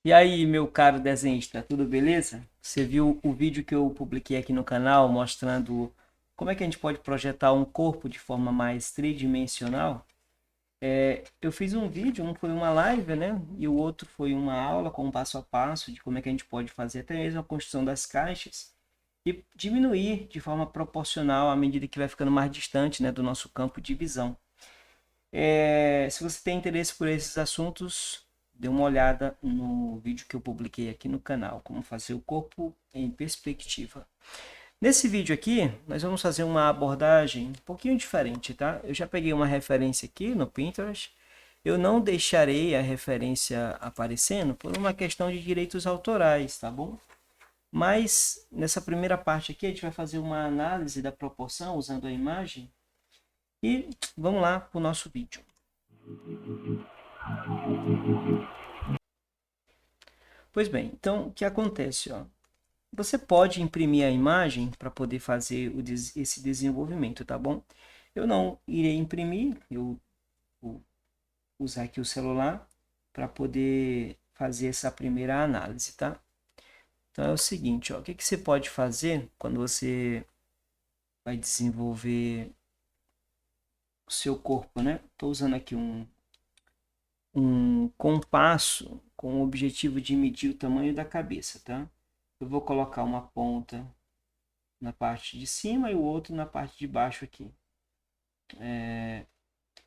E aí, meu caro desenhista, tudo beleza? Você viu o vídeo que eu publiquei aqui no canal mostrando como é que a gente pode projetar um corpo de forma mais tridimensional? Eu fiz um vídeo, um foi uma live, né? E o outro foi uma aula com um passo a passo de como é que a gente pode fazer até mesmo a construção das caixas e diminuir de forma proporcional à medida que vai ficando mais distante, né, do nosso campo de visão. Se você tem interesse por esses assuntos, dê uma olhada no vídeo que eu publiquei aqui no canal, como fazer o corpo em perspectiva. Nesse vídeo aqui, nós vamos fazer uma abordagem um pouquinho diferente, tá? Eu já peguei uma referência aqui no Pinterest. Eu não deixarei a referência aparecendo por uma questão de direitos autorais, tá bom? Mas nessa primeira parte aqui, a gente vai fazer uma análise da proporção usando a imagem e vamos lá para o nosso vídeo. Pois bem, então o que acontece, ó? Você pode imprimir a imagem para poder fazer esse desenvolvimento, tá bom? Eu não irei imprimir, eu vou usar aqui o celular para poder fazer essa primeira análise, tá? Então é o seguinte, ó, o que que você pode fazer quando você vai desenvolver o seu corpo, né? Estou usando aqui um compasso com o objetivo de medir o tamanho da cabeça, tá? Eu vou colocar uma ponta na parte de cima e o outro na parte de baixo aqui.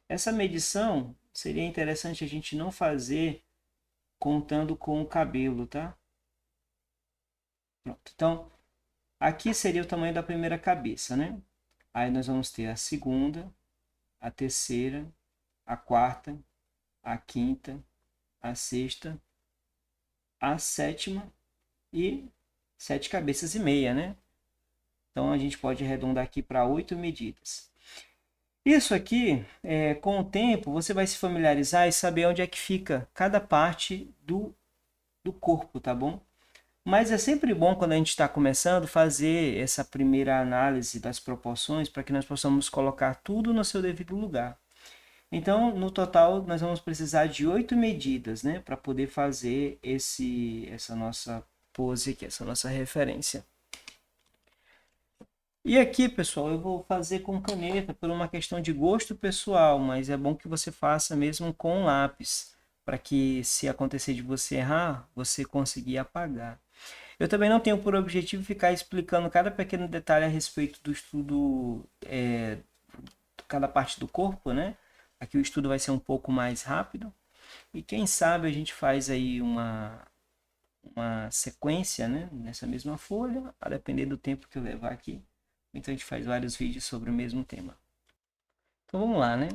Essa medição seria interessante a gente não fazer contando com o cabelo, tá? Pronto. Então, aqui seria o tamanho da primeira cabeça, né? Aí nós vamos ter a segunda, a terceira, a quarta, a quinta, a sexta, a sétima e 7,5 cabeças, né? Então a gente pode arredondar aqui para 8 medidas. Isso aqui, com o tempo, você vai se familiarizar e saber onde é que fica cada parte do corpo, tá bom? Mas é sempre bom quando a gente está começando fazer essa primeira análise das proporções para que nós possamos colocar tudo no seu devido lugar. Então, no total, nós vamos precisar de 8 medidas, né, para poder fazer essa nossa pose aqui, essa nossa referência. E aqui, pessoal, eu vou fazer com caneta por uma questão de gosto pessoal, mas é bom que você faça mesmo com lápis, para que se acontecer de você errar, você conseguir apagar. Eu também não tenho por objetivo ficar explicando cada pequeno detalhe a respeito do estudo, cada parte do corpo, né? Aqui o estudo vai ser um pouco mais rápido. E quem sabe a gente faz aí uma sequência, né? Nessa mesma folha, a depender do tempo que eu levar aqui. Então a gente faz vários vídeos sobre o mesmo tema. Então vamos lá, né?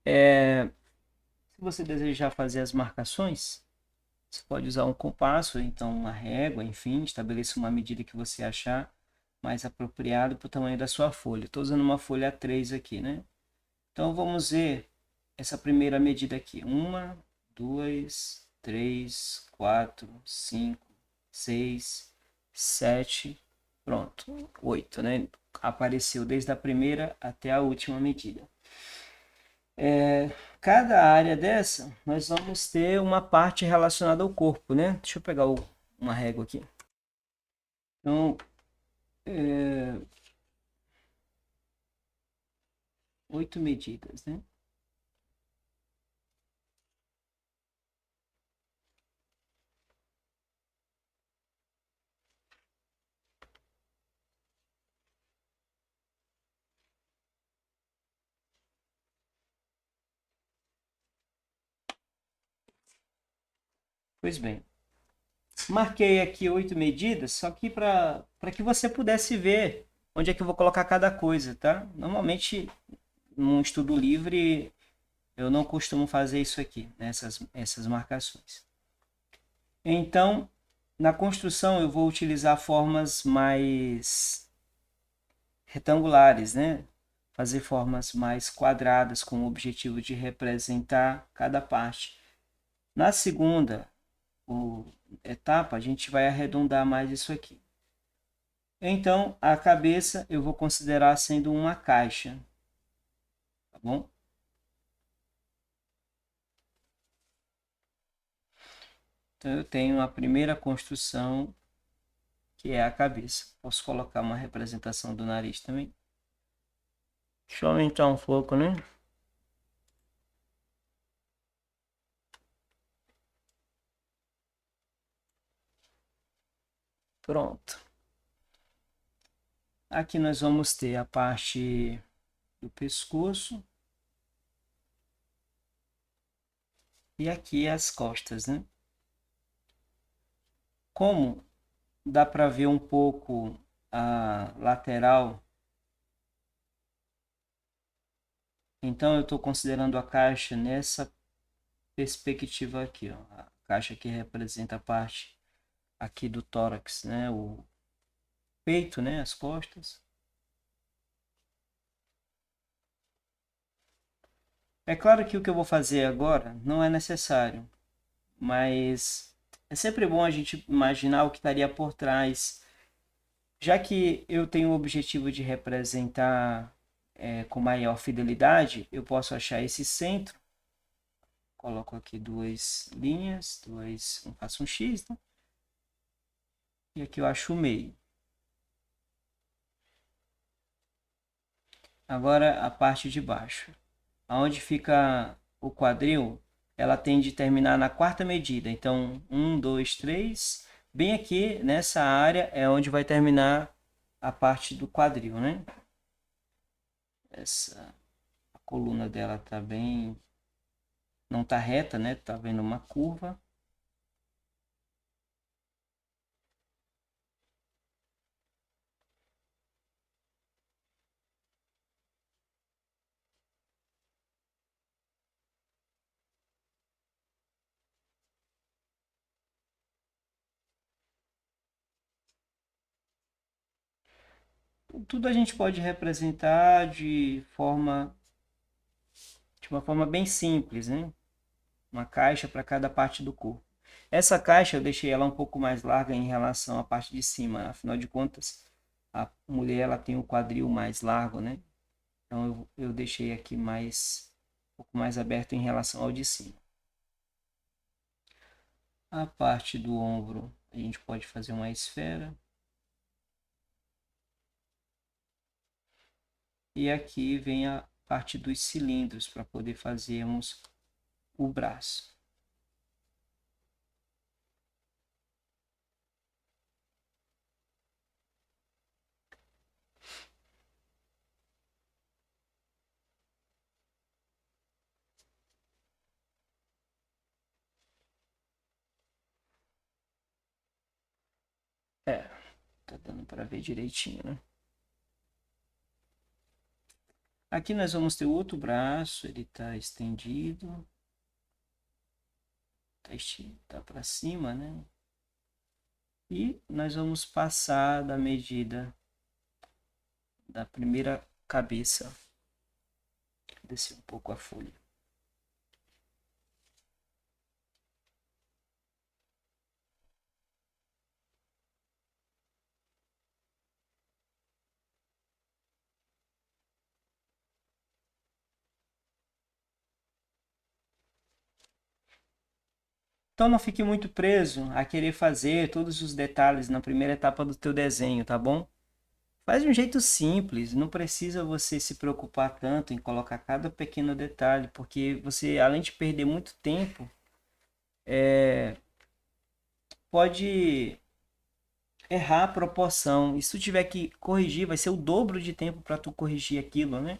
Se você desejar fazer as marcações, você pode usar um compasso, então uma régua, enfim, estabeleça uma medida que você achar mais apropriado para o tamanho da sua folha. Estou usando uma folha A3 aqui, né? Então vamos ver essa primeira medida aqui. 1, 2, 3, 4, 5, 6, 7, pronto, 8, né? Apareceu desde a primeira até a última medida. Cada área dessa, nós vamos ter uma parte relacionada ao corpo, né? Deixa eu pegar uma régua aqui. Então, 8 medidas, né? Pois bem, marquei aqui 8 medidas, só que para que você pudesse ver onde é que eu vou colocar cada coisa, tá? Normalmente, num estudo livre, eu não costumo fazer isso aqui, né? Essas marcações. Então, na construção, eu vou utilizar formas mais retangulares, né? Fazer formas mais quadradas com o objetivo de representar cada parte. Na segunda etapa, a gente vai arredondar mais isso aqui. Então, a cabeça eu vou considerar sendo uma caixa, tá bom? Então eu tenho a primeira construção, que é a cabeça. Posso colocar uma representação do nariz também. Deixa eu aumentar um pouco, né? Pronto. Aqui nós vamos ter a parte do pescoço. E aqui as costas, né? Como dá para ver um pouco a lateral, então eu estou considerando a caixa nessa perspectiva aqui, ó. A caixa que representa a parte aqui do tórax, né? O peito, né? As costas. É claro que o que eu vou fazer agora não é necessário, mas é sempre bom a gente imaginar o que estaria por trás. Já que eu tenho o objetivo de representar com maior fidelidade, eu posso achar esse centro. Coloco aqui duas linhas, faço um X, né? E aqui eu acho o meio. Agora a parte de baixo. Aonde fica o quadril, ela tende a terminar na quarta medida. Então, 1, 2, 3. Bem aqui nessa área é onde vai terminar a parte do quadril, né? A coluna dela tá bem, não tá reta, né? Tá vendo uma curva. Tudo a gente pode representar de uma forma bem simples, né? Uma caixa para cada parte do corpo. Essa caixa eu deixei ela um pouco mais larga em relação à parte de cima. Afinal de contas, a mulher ela tem o quadril mais largo, né? Então eu deixei aqui um pouco mais aberto em relação ao de cima. A parte do ombro a gente pode fazer uma esfera. E aqui vem a parte dos cilindros para poder fazermos o braço. É, tá dando para ver direitinho, né? Aqui nós vamos ter o outro braço, ele está estendido, tá para cima, né? E nós vamos passar da medida da primeira cabeça. Descer um pouco a folha. Então não fique muito preso a querer fazer todos os detalhes na primeira etapa do teu desenho, tá bom? Faz de um jeito simples, não precisa você se preocupar tanto em colocar cada pequeno detalhe, porque você, além de perder muito tempo, pode errar a proporção. E se tu tiver que corrigir, vai ser o dobro de tempo para tu corrigir aquilo, né?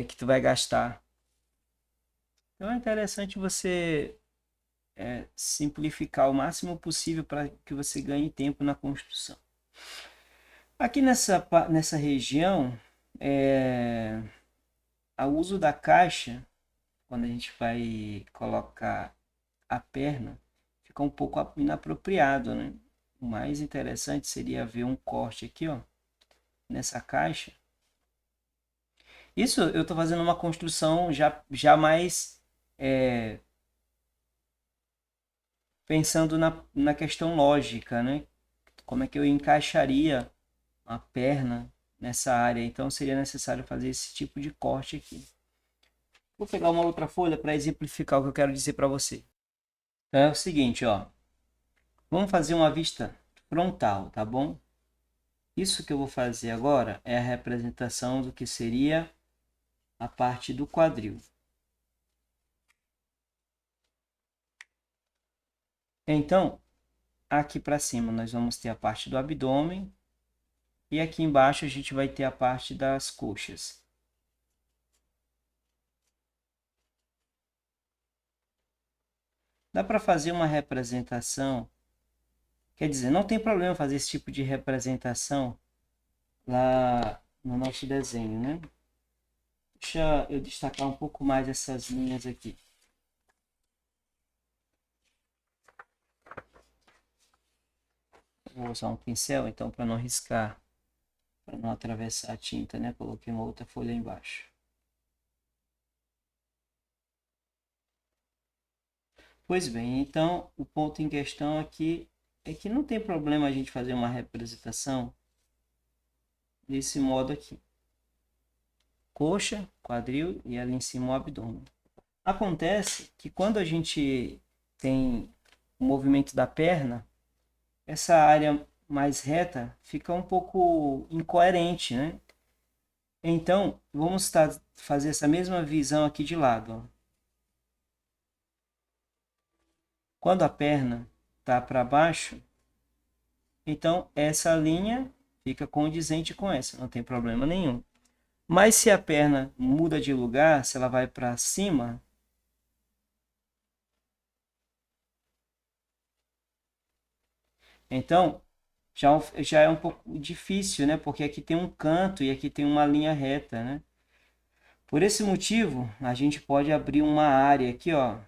Que tu vai gastar. Então é interessante você simplificar o máximo possível para que você ganhe tempo na construção. Aqui nessa região, o uso da caixa, quando a gente vai colocar a perna, fica um pouco inapropriado, né? O mais interessante seria ver um corte aqui, ó, nessa caixa. Isso eu estou fazendo uma construção já mais pensando na questão lógica, né? Como é que eu encaixaria a perna nessa área? Então seria necessário fazer esse tipo de corte aqui. Vou pegar uma outra folha para exemplificar o que eu quero dizer para você. Então é o seguinte, ó. Vamos fazer uma vista frontal, tá bom? Isso que eu vou fazer agora é a representação do que seria a parte do quadril. Então, aqui para cima nós vamos ter a parte do abdômen e aqui embaixo a gente vai ter a parte das coxas. Dá para fazer uma representação, quer dizer, não tem problema fazer esse tipo de representação lá no nosso desenho, né? Deixa eu destacar um pouco mais essas linhas aqui. Vou usar um pincel, então, para não riscar, para não atravessar a tinta, né? Coloquei uma outra folha embaixo. Pois bem, então, o ponto em questão aqui é que não tem problema a gente fazer uma representação desse modo aqui. Coxa, quadril e ali em cima o abdômen. Acontece que quando a gente tem o movimento da perna, essa área mais reta fica um pouco incoerente, né? Então, vamos fazer essa mesma visão aqui de lado. Ó. Quando a perna está para baixo, então essa linha fica condizente com essa, não tem problema nenhum. Mas se a perna muda de lugar, se ela vai para cima, então já é um pouco difícil, né? Porque aqui tem um canto e aqui tem uma linha reta, né? Por esse motivo, a gente pode abrir uma área aqui, ó,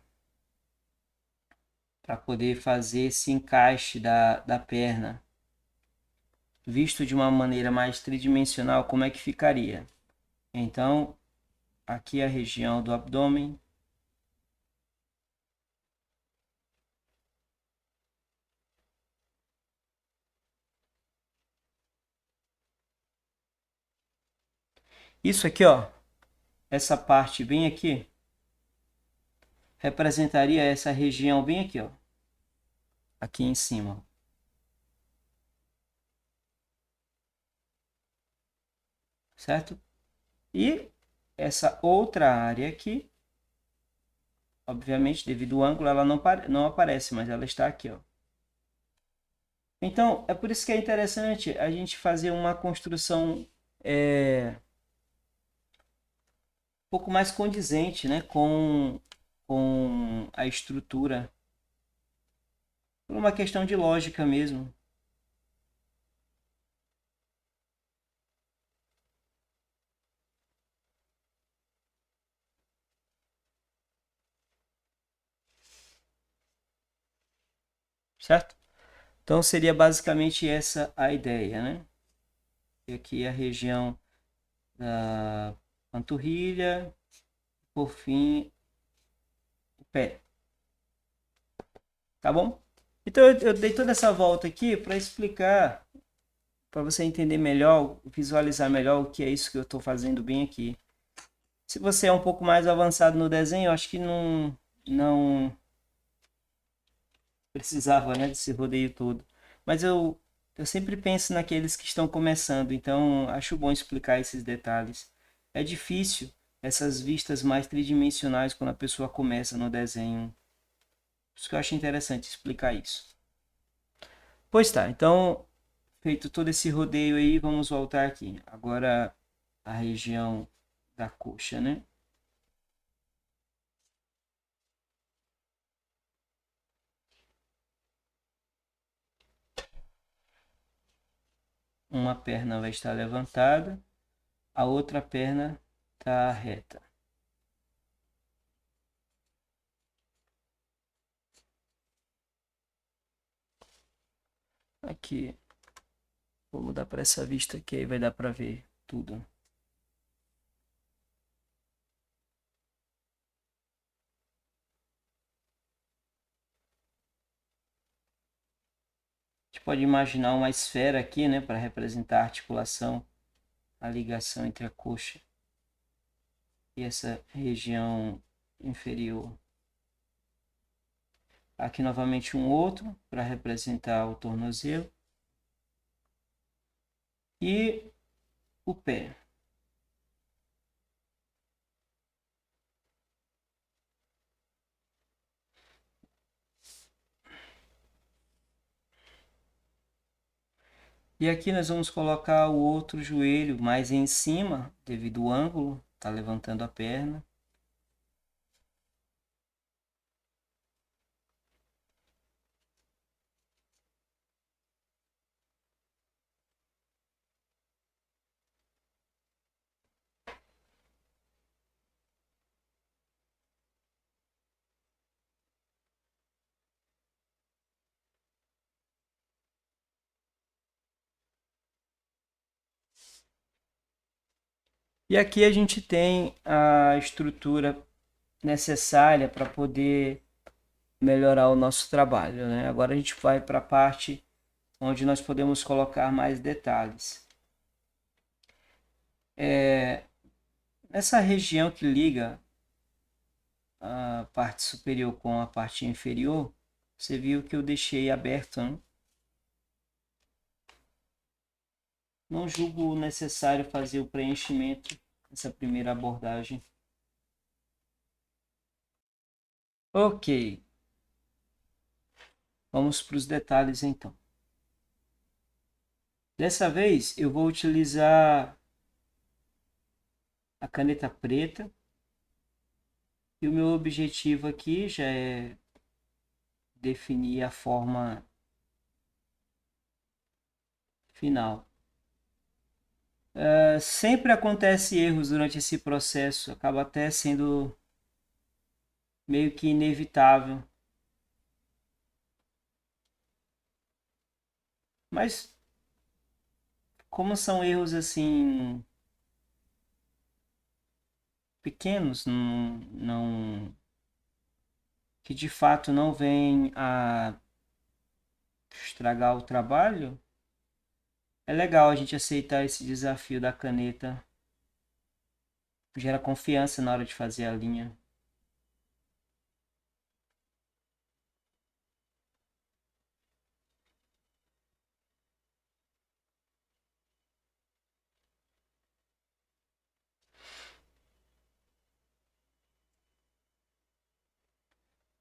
para poder fazer esse encaixe da perna. Visto de uma maneira mais tridimensional, como é que ficaria? Então, aqui é a região do abdômen. Isso aqui, ó, essa parte bem aqui, representaria essa região bem aqui, ó, aqui em cima. Certo? E essa outra área aqui, obviamente, devido ao ângulo, ela não aparece, mas ela está aqui, ó. Então, é por isso que é interessante a gente fazer uma construção um pouco mais condizente, né, com a estrutura. Por uma questão de lógica mesmo. Certo? Então, seria basicamente essa a ideia, né? E aqui é a região da panturrilha, por fim, o pé. Tá bom? Então, eu dei toda essa volta aqui para explicar, para você entender melhor, visualizar melhor o que é isso que eu estou fazendo bem aqui. Se você é um pouco mais avançado no desenho, eu acho que não precisava, né, desse rodeio todo. Mas eu sempre penso naqueles que estão começando, então acho bom explicar esses detalhes. É difícil essas vistas mais tridimensionais quando a pessoa começa no desenho. Por isso que eu acho interessante explicar isso. Pois tá, então, feito todo esse rodeio aí, vamos voltar aqui. Agora a região da coxa, né? Uma perna vai estar levantada, a outra perna está reta. Aqui, vou mudar para essa vista que aí vai dar para ver tudo. A gente pode imaginar uma esfera aqui, né, para representar a articulação, a ligação entre a coxa e essa região inferior. Aqui novamente um outro para representar o tornozelo. E o pé. E aqui nós vamos colocar o outro joelho mais em cima, devido ao ângulo, tá levantando a perna. E aqui a gente tem a estrutura necessária para poder melhorar o nosso trabalho, né? Agora a gente vai para a parte onde nós podemos colocar mais detalhes. Nessa região que liga a parte superior com a parte inferior, você viu que eu deixei aberto, né? Não julgo necessário fazer o preenchimento nessa primeira abordagem. Ok, vamos para os detalhes então. Dessa vez eu vou utilizar a caneta preta e o meu objetivo aqui já é definir a forma final. Sempre acontece erros durante esse processo, acaba até sendo meio que inevitável. Mas como são erros assim pequenos, que de fato não vêm a estragar o trabalho, é legal a gente aceitar esse desafio da caneta. Gera confiança na hora de fazer a linha.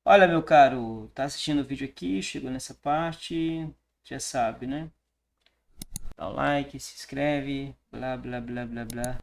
Olha, meu caro, tá assistindo o vídeo aqui, chegou nessa parte, já sabe, né? Dá o like, se inscreve, blá blá blá blá blá.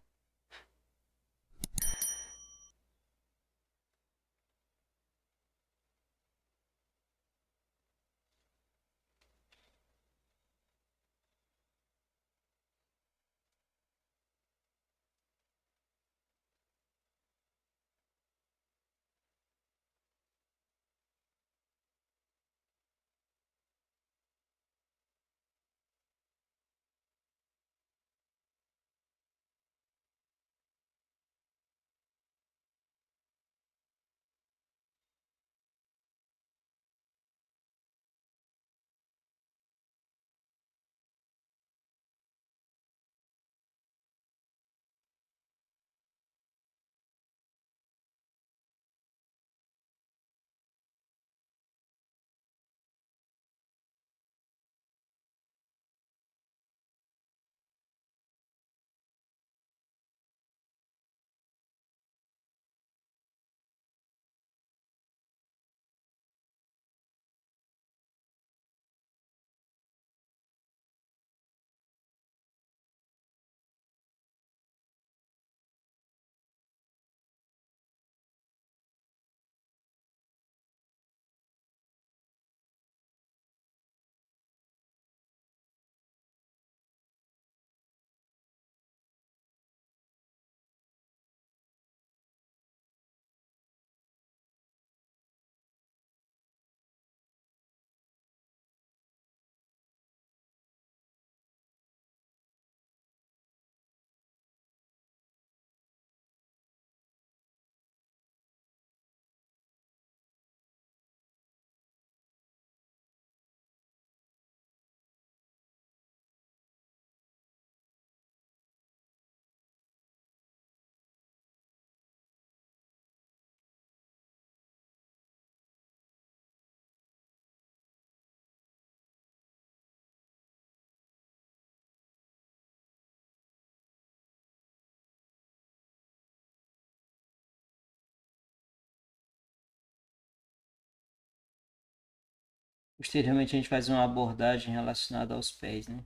Posteriormente a gente faz uma abordagem relacionada aos pés, né?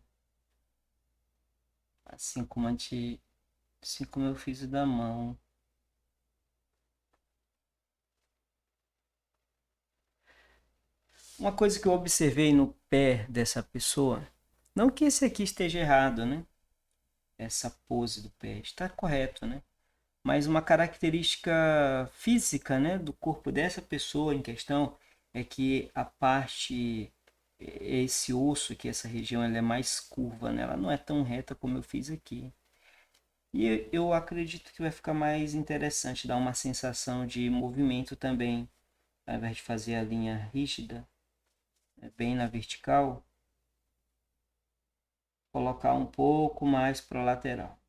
Assim como a gente, assim como eu fiz o da mão. Uma coisa que eu observei no pé dessa pessoa, não que esse aqui esteja errado, né? Essa pose do pé está correto, né? Mas uma característica física, né, do corpo dessa pessoa em questão é que a parte, esse osso aqui, essa região, ela é mais curva, né? Ela não é tão reta como eu fiz aqui. E eu acredito que vai ficar mais interessante, dar uma sensação de movimento também, ao invés de fazer a linha rígida, bem na vertical, colocar um pouco mais para a lateral.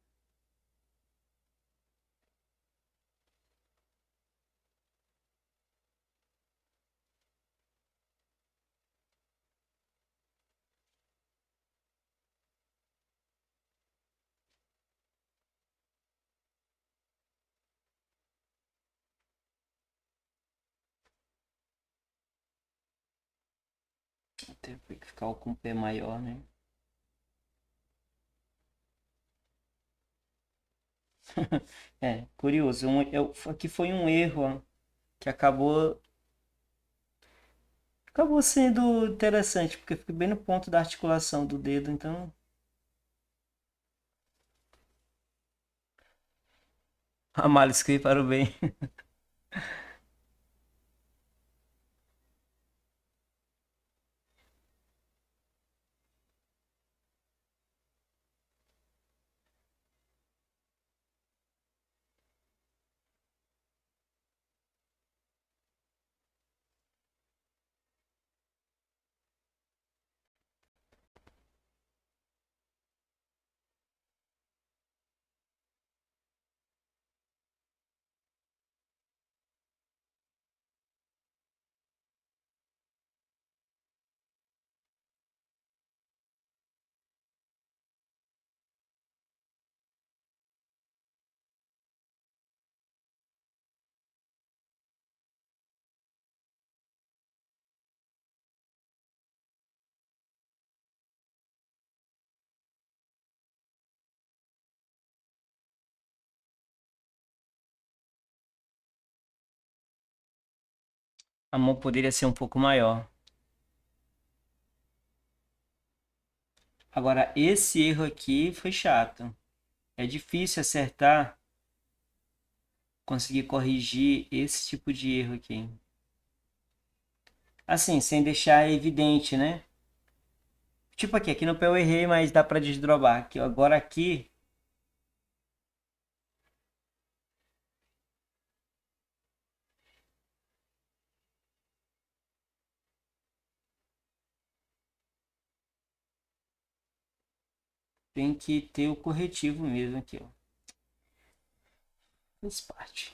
Tem que ficar com o pé maior, né? É, curioso. Aqui foi um erro, ó, que acabou sendo interessante, porque fica bem no ponto da articulação do dedo, então a mal escrito para o bem. A mão poderia ser um pouco maior. Agora, esse erro aqui foi chato. É difícil acertar, conseguir corrigir esse tipo de erro aqui. Assim, sem deixar evidente, né? Tipo aqui no pé eu errei, mas dá pra desdobrar. Aqui, agora aqui tem que ter o corretivo mesmo aqui, ó. Faz parte.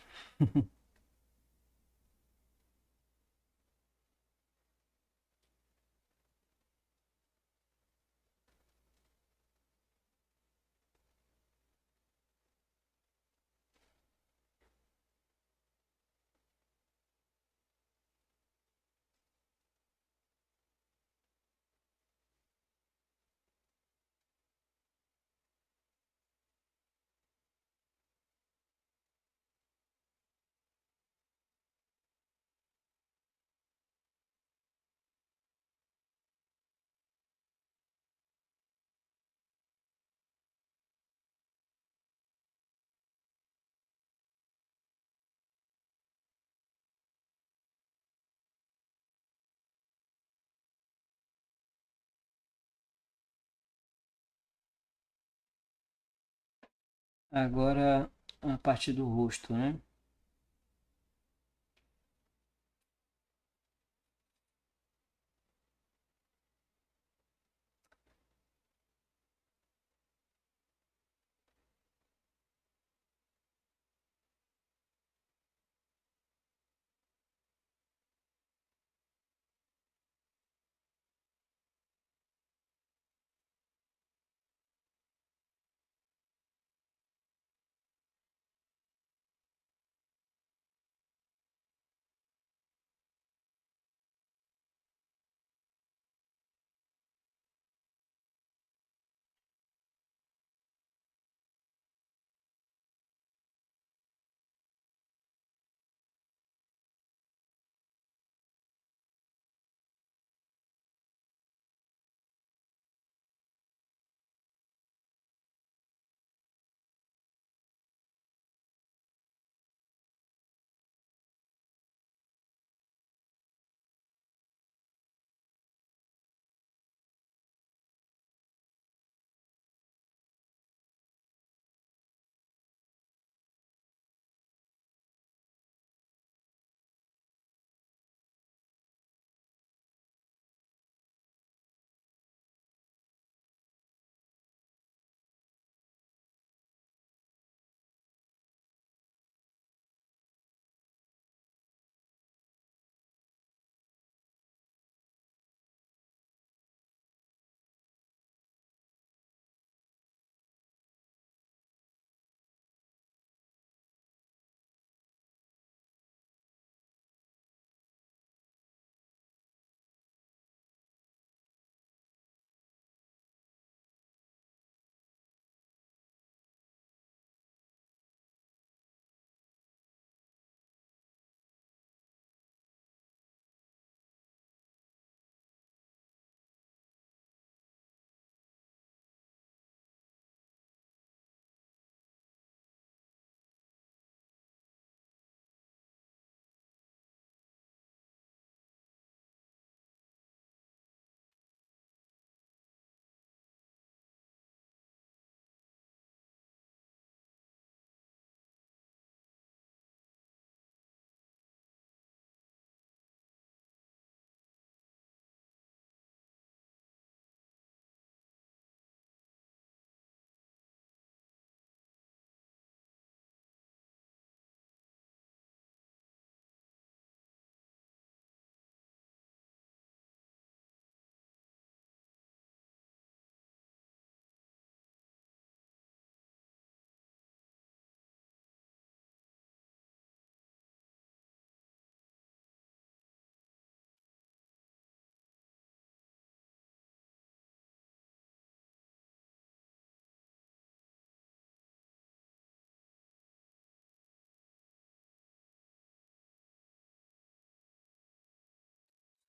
Agora a parte do rosto, né?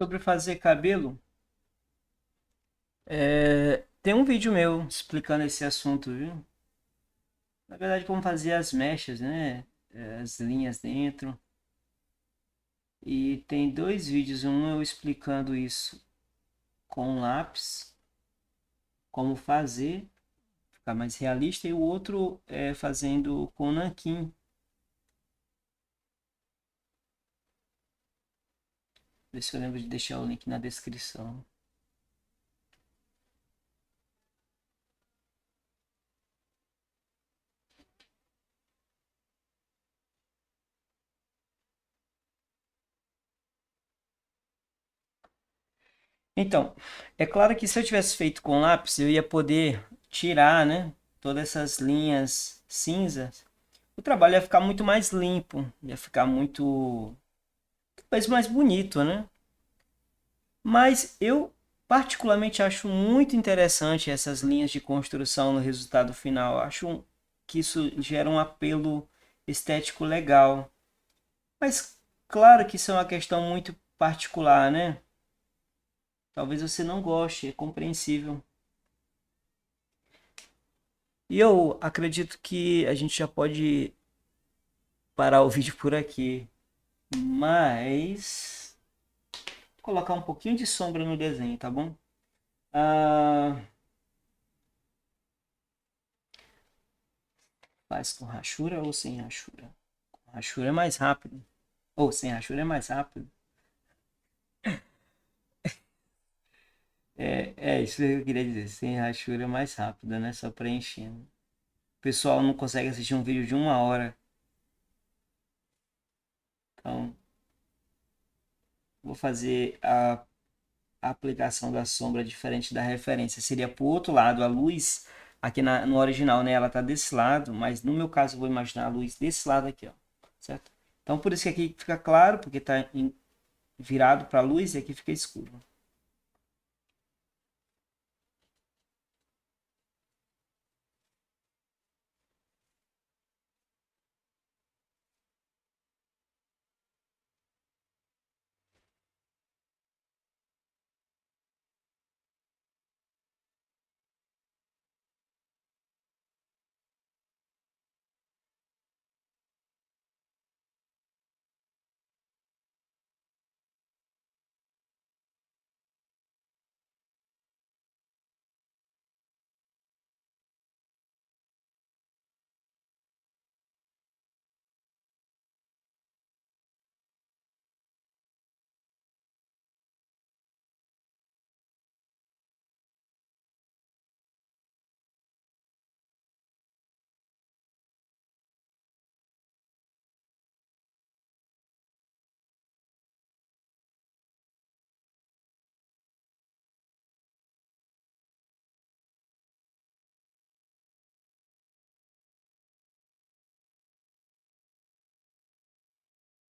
Sobre fazer cabelo, tem um vídeo meu explicando esse assunto, viu? Na verdade, como fazer as mechas, né? As linhas dentro. E tem dois vídeos, um eu explicando isso com lápis, como fazer, ficar mais realista, e o outro é fazendo com nanquim. Vê se eu lembro de deixar o link na descrição. Então, é claro que se eu tivesse feito com lápis, eu ia poder tirar, né, todas essas linhas cinzas. O trabalho ia ficar muito mais limpo, ia ficar muito, talvez mais bonito, né? Mas eu particularmente acho muito interessante essas linhas de construção no resultado final. Acho que isso gera um apelo estético legal. Mas claro que isso é uma questão muito particular, né? Talvez você não goste, é compreensível. E eu acredito que a gente já pode parar o vídeo por aqui. Mas colocar um pouquinho de sombra no desenho, tá bom? Ah, faz com rachura ou sem rachura? Com rachura é mais rápido. Ou sem rachura é mais rápido. É isso que eu queria dizer. Sem rachura é mais rápido, né? Só preenchendo. O pessoal não consegue assistir um vídeo de 1 hora. Então, vou fazer a aplicação da sombra diferente da referência. Seria pro outro lado, a luz aqui no original, né? Ela tá desse lado, mas no meu caso eu vou imaginar a luz desse lado aqui, ó. Certo? Então, por isso que aqui fica claro, porque tá virado para a luz e aqui fica escuro.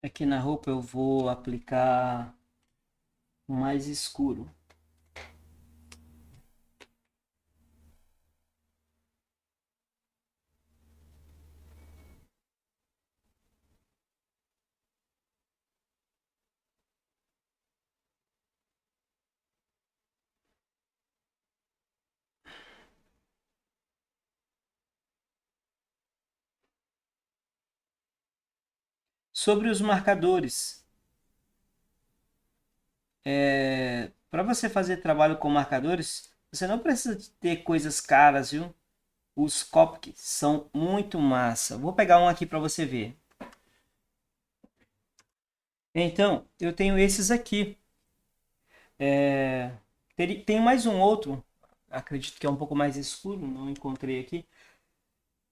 Aqui na roupa eu vou aplicar mais escuro. Sobre os marcadores, para você fazer trabalho com marcadores, você não precisa de ter coisas caras, viu? Os Copic são muito massa. Vou pegar um aqui para você ver. Então, eu tenho esses aqui. Tem mais um outro, acredito que é um pouco mais escuro, não encontrei aqui.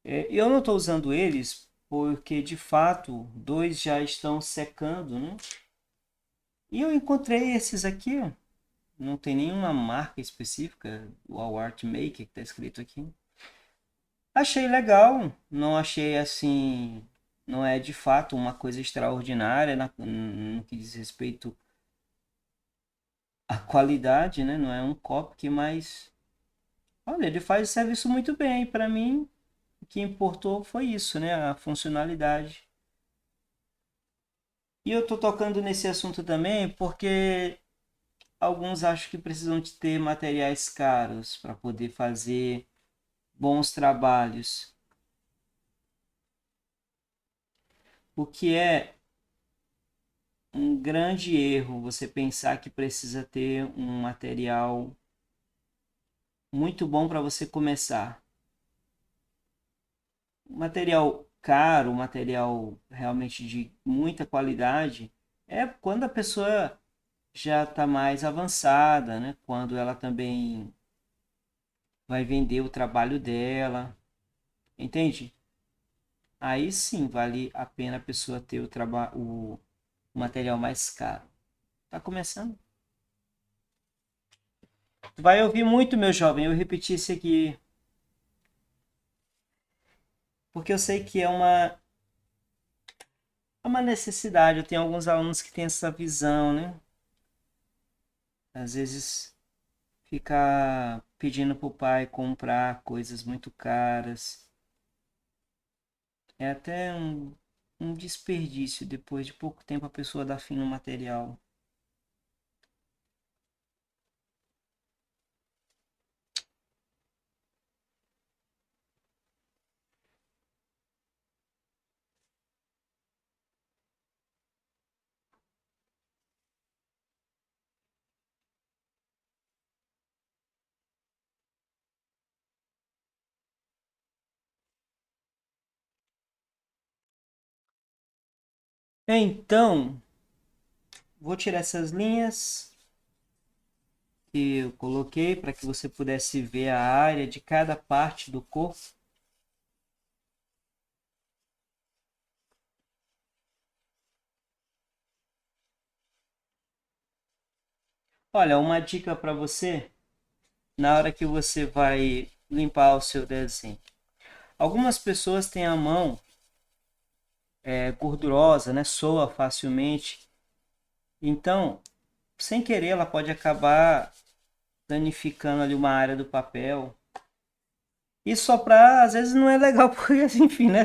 Eu não estou usando eles porque, de fato, dois já estão secando, né? E eu encontrei esses aqui, ó. Não tem nenhuma marca específica, o Art Maker que está escrito aqui. Achei legal, não achei assim, não é de fato uma coisa extraordinária no que diz respeito à qualidade, né? Não é um Copic, mas olha, ele faz o serviço muito bem. Para mim, o que importou foi isso, né? A funcionalidade. E eu tô tocando nesse assunto também porque alguns acham que precisam de ter materiais caros para poder fazer bons trabalhos. O que é um grande erro você pensar que precisa ter um material muito bom para você começar. Material caro, material realmente de muita qualidade, é quando a pessoa já está mais avançada, né? Quando ela também vai vender o trabalho dela, entende? Aí sim vale a pena a pessoa ter o material mais caro. Tá começando? Tu vai ouvir muito, meu jovem, eu repetir isso aqui, porque eu sei que é uma necessidade. Eu tenho alguns alunos que têm essa visão, né? Às vezes ficar pedindo pro pai comprar coisas muito caras é até um desperdício. Depois de pouco tempo a pessoa dá fim no material. Então, vou tirar essas linhas que eu coloquei para que você pudesse ver a área de cada parte do corpo. Olha, uma dica para você na hora que você vai limpar o seu desenho. Algumas pessoas têm a mão gordurosa, né? Soa facilmente. Então, sem querer, ela pode acabar danificando ali uma área do papel. E soprar, às vezes, não é legal, porque, enfim, né?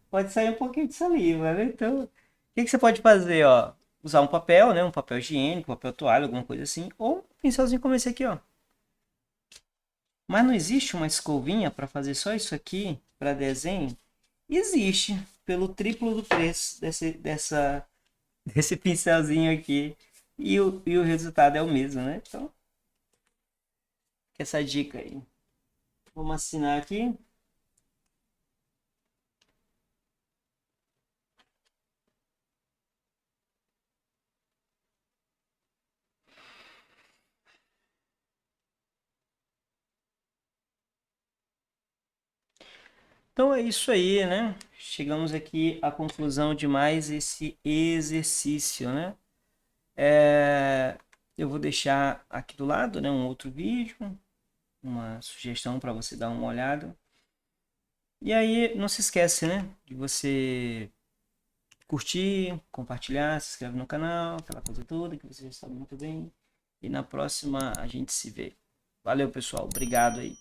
Pode sair um pouquinho de saliva, né? Então, o que você pode fazer, ó? Usar um papel, né? Um papel higiênico, papel toalha, alguma coisa assim. Ou um pincelzinho como esse aqui, ó. Mas não existe uma escovinha para fazer só isso aqui, para desenho? Existe, pelo triplo do preço desse pincelzinho aqui. E o resultado é o mesmo, né? Então, essa dica aí. Vamos assinar aqui. Então é isso aí, né? Chegamos aqui à conclusão de mais esse exercício, né? Eu vou deixar aqui do lado, né, um outro vídeo, uma sugestão para você dar uma olhada. E aí, não se esquece, né, de você curtir, compartilhar, se inscreve no canal, aquela coisa toda que você já sabe muito bem. E na próxima a gente se vê. Valeu, pessoal. Obrigado aí.